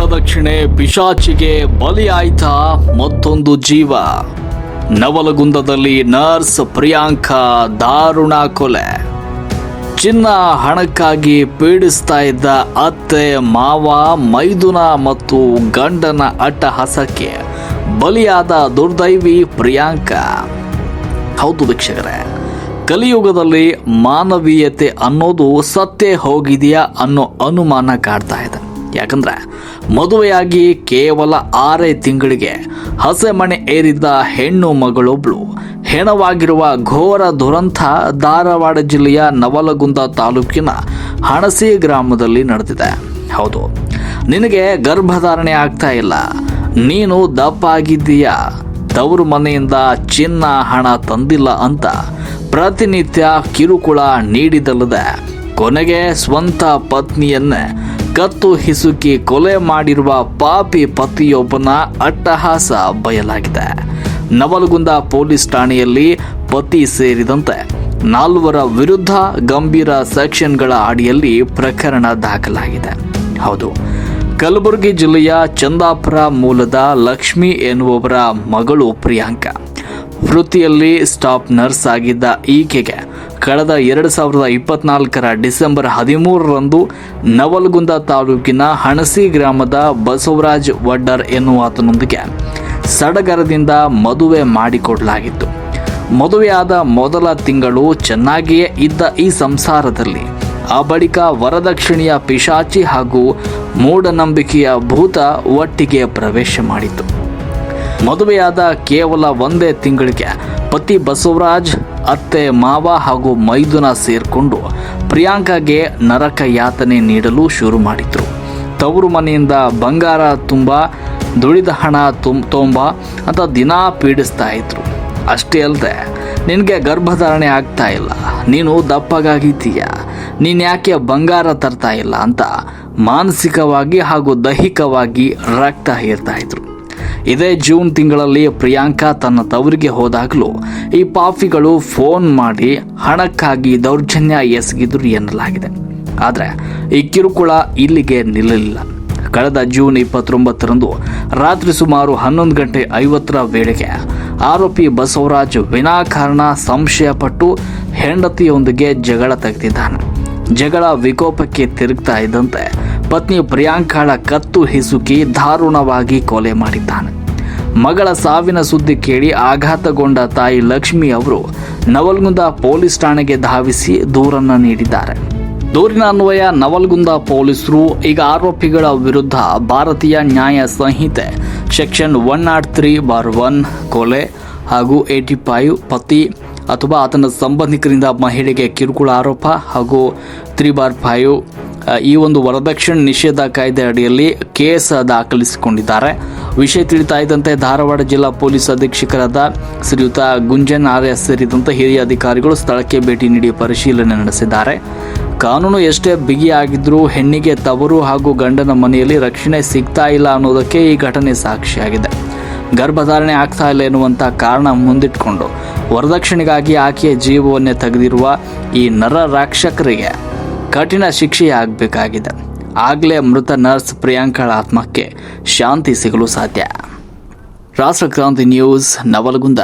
ವರದಕ್ಷಿಣೆ ಪಿಶಾಚಿಗೆ ಬಲಿಯಾಯ್ತಾ ಮತ್ತೊಂದು ಜೀವ. ನವಲಗುಂದದಲ್ಲಿ ನರ್ಸ್ ಪ್ರಿಯಾಂಕಾ ದಾರುಣ ಕೊಲೆ. ಚಿನ್ನ ಹಣಕ್ಕಾಗಿ ಪೀಡಿಸ್ತಾ ಇದ್ದ ಅತ್ತೆ ಮಾವ ಮೈದುನ ಮತ್ತು ಗಂಡನ ಅಟ್ಟಹಾಸಕ್ಕೆ ಬಲಿಯಾದ ದುರ್ದೈವಿ ಪ್ರಿಯಾಂಕಾ. ಹೌದು ವೀಕ್ಷಕರೇ, ಕಲಿಯುಗದಲ್ಲಿ ಮಾನವೀಯತೆ ಅನ್ನೋದು ಸತ್ತೇ ಹೋಗಿದೆಯಾ ಅನ್ನೋ ಅನುಮಾನ ಕಾಡ್ತಾ ಇದೆ. ಯಾಕಂದ್ರೆ ಮದುವೆಯಾಗಿ ಕೇವಲ 6 ತಿಂಗಳಿಗೆ ಹಸೆಮಣೆ ಏರಿದ್ದ ಹೆಣ್ಣು ಮಗಳೊಬ್ಳು ಹೆಣವಾಗಿರುವ ಘೋರ ದುರಂತ ಧಾರವಾಡ ಜಿಲ್ಲೆಯ ನವಲಗುಂದ ತಾಲೂಕಿನ ಹಣಸಿ ಗ್ರಾಮದಲ್ಲಿ ನಡೆದಿದೆ. ಹೌದು, ನಿನಗೆ ಗರ್ಭಧಾರಣೆ ಆಗ್ತಾ ಇಲ್ಲ, ನೀನು ದಪ್ಪಾಗಿದ್ದೀಯಾ, ತವರು ಮನೆಯಿಂದ ಚಿನ್ನ ಹಣ ತಂದಿಲ್ಲ ಅಂತ ಪ್ರತಿನಿತ್ಯ ಕಿರುಕುಳ ನೀಡಿದಲ್ಲದೆ ಕೊನೆಗೆ ಸ್ವಂತ ಪತ್ನಿಯನ್ನೇ ಕತ್ತು ಹಿಸುಕಿ ಕೊಲೆ ಮಾಡಿರುವ ಪಾಪಿ ಪತಿಯೊಬ್ಬನ ಅಟ್ಟಹಾಸ ಬಯಲಾಗಿದೆ. ನವಲಗುಂದ ಪೊಲೀಸ್ ಠಾಣೆಯಲ್ಲಿ ಪತಿ ಸೇರಿದಂತೆ 4 ವಿರುದ್ಧ ಗಂಭೀರ ಸೆಕ್ಷನ್ಗಳ ಅಡಿಯಲ್ಲಿ ಪ್ರಕರಣ ದಾಖಲಾಗಿದೆ. ಹೌದು, ಕಲಬುರಗಿ ಜಿಲ್ಲೆಯ ಚಂದಾಪುರ ಮೂಲದ ಲಕ್ಷ್ಮಿ ಎನ್ನುವವರ ಮಗಳು ಪ್ರಿಯಾಂಕಾ. ವೃತ್ತಿಯಲ್ಲಿ ಸ್ಟಾಫ್ ನರ್ಸ್ ಆಗಿದ್ದ ಈಕೆಗೆ ಕಳೆದ 2024 ಡಿಸೆಂಬರ್ 13ರಂದು ನವಲಗುಂದ ತಾಲೂಕಿನ ಹಣಸಿ ಗ್ರಾಮದ ಬಸವರಾಜ್ ವಡ್ಡರ್ ಎನ್ನುವಾತನೊಂದಿಗೆ ಸಡಗರದಿಂದ ಮದುವೆ ಮಾಡಿಕೊಡಲಾಗಿತ್ತು. ಮದುವೆಯಾದ ಮೊದಲ ತಿಂಗಳು ಚೆನ್ನಾಗಿಯೇ ಇದ್ದ ಈ ಸಂಸಾರದಲ್ಲಿ ಆ ಬಳಿಕ ವರದಕ್ಷಿಣೆಯ ಪಿಶಾಚಿ ಹಾಗೂ ಮೂಢನಂಬಿಕೆಯ ಭೂತ ಒಟ್ಟಿಗೆ ಪ್ರವೇಶ ಮಾಡಿತು. ಮದುವೆಯಾದ ಕೇವಲ 1 ತಿಂಗಳಿಗೆ ಪತಿ ಬಸವರಾಜ್, ಅತ್ತೆ ಮಾವ ಹಾಗೂ ಮೈದುನ ಸೇರಿಕೊಂಡು ಪ್ರಿಯಾಂಕಾಗೆ ನರಕ ಯಾತನೆ ನೀಡಲು ಶುರು ಮಾಡಿದ್ರು. ತವರು ಮನೆಯಿಂದ ಬಂಗಾರ ತುಂಬ, ದುಡಿದ ಹಣ ತೊಂಬ ಅಂತ ದಿನಾ ಪೀಡಿಸ್ತಾ ಇದ್ರು. ಅಷ್ಟೇ ಅಲ್ಲದೆ, ನಿನಗೆ ಗರ್ಭಧಾರಣೆ ಆಗ್ತಾ ಇಲ್ಲ, ನೀನು ದಪ್ಪಗಾಗಿದ್ದೀಯ, ನೀನು ಯಾಕೆ ಬಂಗಾರ ತರ್ತಾ ಇಲ್ಲ ಅಂತ ಮಾನಸಿಕವಾಗಿ ಹಾಗೂ ದೈಹಿಕವಾಗಿ ರಕ್ತ ಹೇರ್ತಾ ಇದ್ರು. ಇದೇ ಜೂನ್ ತಿಂಗಳಲ್ಲಿ ಪ್ರಿಯಾಂಕಾ ತನ್ನ ತವರಿಗೆ ಹೋದಾಗಲೂ ಈ ಪಾಪಿಗಳು ಫೋನ್ ಮಾಡಿ ಹಣಕ್ಕಾಗಿ ದೌರ್ಜನ್ಯ ಎಸಗಿದ್ರು ಎನ್ನಲಾಗಿದೆ. ಆದರೆ ಈ ಕಿರುಕುಳ ಇಲ್ಲಿಗೆ ನಿಲ್ಲಲಿಲ್ಲ. ಕಳೆದ ಜೂನ್ 29ರಂದು ರಾತ್ರಿ ಸುಮಾರು 11:50 ವೇಳೆಗೆ ಆರೋಪಿ ಬಸವರಾಜ್ ವಿನಾಕಾರಣ ಸಂಶಯಪಟ್ಟು ಹೆಂಡತಿಯೊಂದಿಗೆ ಜಗಳ ತೆಗೆದಿದ್ದಾನೆ. ಜಗಳ ವಿಕೋಪಕ್ಕೆ ತಿರುಗ್ತಾ ಇದ್ದಂತೆ ಪತ್ನಿ ಪ್ರಿಯಾಂಕಾಳ ಕತ್ತು ಹಿಸುಕಿ ದಾರುಣವಾಗಿ ಕೊಲೆ ಮಾಡಿದ್ದಾನೆ. ಮಗಳ ಸಾವಿನ ಸುದ್ದಿ ಕೇಳಿ ಆಘಾತಗೊಂಡ ತಾಯಿ ಲಕ್ಷ್ಮಿ ಅವರು ನವಲಗುಂದ ಪೊಲೀಸ್ ಠಾಣೆಗೆ ಧಾವಿಸಿ ದೂರನ್ನು ನೀಡಿದ್ದಾರೆ. ದೂರಿನ ಅನ್ವಯ ನವಲಗುಂದ ಪೊಲೀಸರು ಈಗ ಆರೋಪಿಗಳ ವಿರುದ್ಧ ಭಾರತೀಯ ನ್ಯಾಯ ಸಂಹಿತೆ ಸೆಕ್ಷನ್ 103/1 ಕೊಲೆ ಹಾಗೂ 85 ಪತಿ ಅಥವಾ ಆತನ ಸಂಬಂಧಿಕರಿಂದ ಮಹಿಳೆಗೆ ಕಿರುಕುಳ ಆರೋಪ ಹಾಗೂ 3/5 ಈ ಒಂದು ವರದಕ್ಷಿಣೆ ನಿಷೇಧ ಕಾಯ್ದೆ ಅಡಿಯಲ್ಲಿ ಕೇಸ್ ದಾಖಲಿಸಿಕೊಂಡಿದ್ದಾರೆ. ವಿಷಯ ತಿಳಿತಾ ಇದ್ದಂತೆ ಧಾರವಾಡ ಜಿಲ್ಲಾ ಪೊಲೀಸ್ ಅಧೀಕ್ಷಕರಾದ ಶ್ರೀಯುತ ಗುಂಜನ್ ಆರ್ಯ ಸೇರಿದಂತೆ ಹಿರಿಯ ಅಧಿಕಾರಿಗಳು ಸ್ಥಳಕ್ಕೆ ಭೇಟಿ ನೀಡಿ ಪರಿಶೀಲನೆ ನಡೆಸಿದ್ದಾರೆ. ಕಾನೂನು ಎಷ್ಟೇ ಬಿಗಿಯಾಗಿದ್ರೂ ಹೆಣ್ಣಿಗೆ ತವರು ಹಾಗೂ ಗಂಡನ ಮನೆಯಲ್ಲಿ ರಕ್ಷಣೆ ಸಿಗ್ತಾ ಇಲ್ಲ ಅನ್ನೋದಕ್ಕೆ ಈ ಘಟನೆ ಸಾಕ್ಷಿಯಾಗಿದೆ. ಗರ್ಭಧಾರಣೆ ಆಗ್ತಾ ಇಲ್ಲ ಎನ್ನುವಂಥ ಕಾರಣ ಮುಂದಿಟ್ಕೊಂಡು ವರದಕ್ಷಿಣೆಗಾಗಿ ಆಕೆಯ ಜೀವವನ್ನೇ ತೆಗೆದಿರುವ ಈ ನರ ರಾಕ್ಷಕರಿಗೆ ಕಠಿಣ ಶಿಕ್ಷೆಯಾಗಬೇಕಾಗಿದೆ. ಆಗಲೇ ಮೃತ ನರ್ಸ್ ಪ್ರಿಯಾಂಕಾಳ ಆತ್ಮಕ್ಕೆ ಶಾಂತಿ ಸಿಗಲು ಸಾಧ್ಯ. ರಾಷ್ಟ್ರಕ್ರಾಂತಿ ನ್ಯೂಸ್, ನವಲಗುಂದ.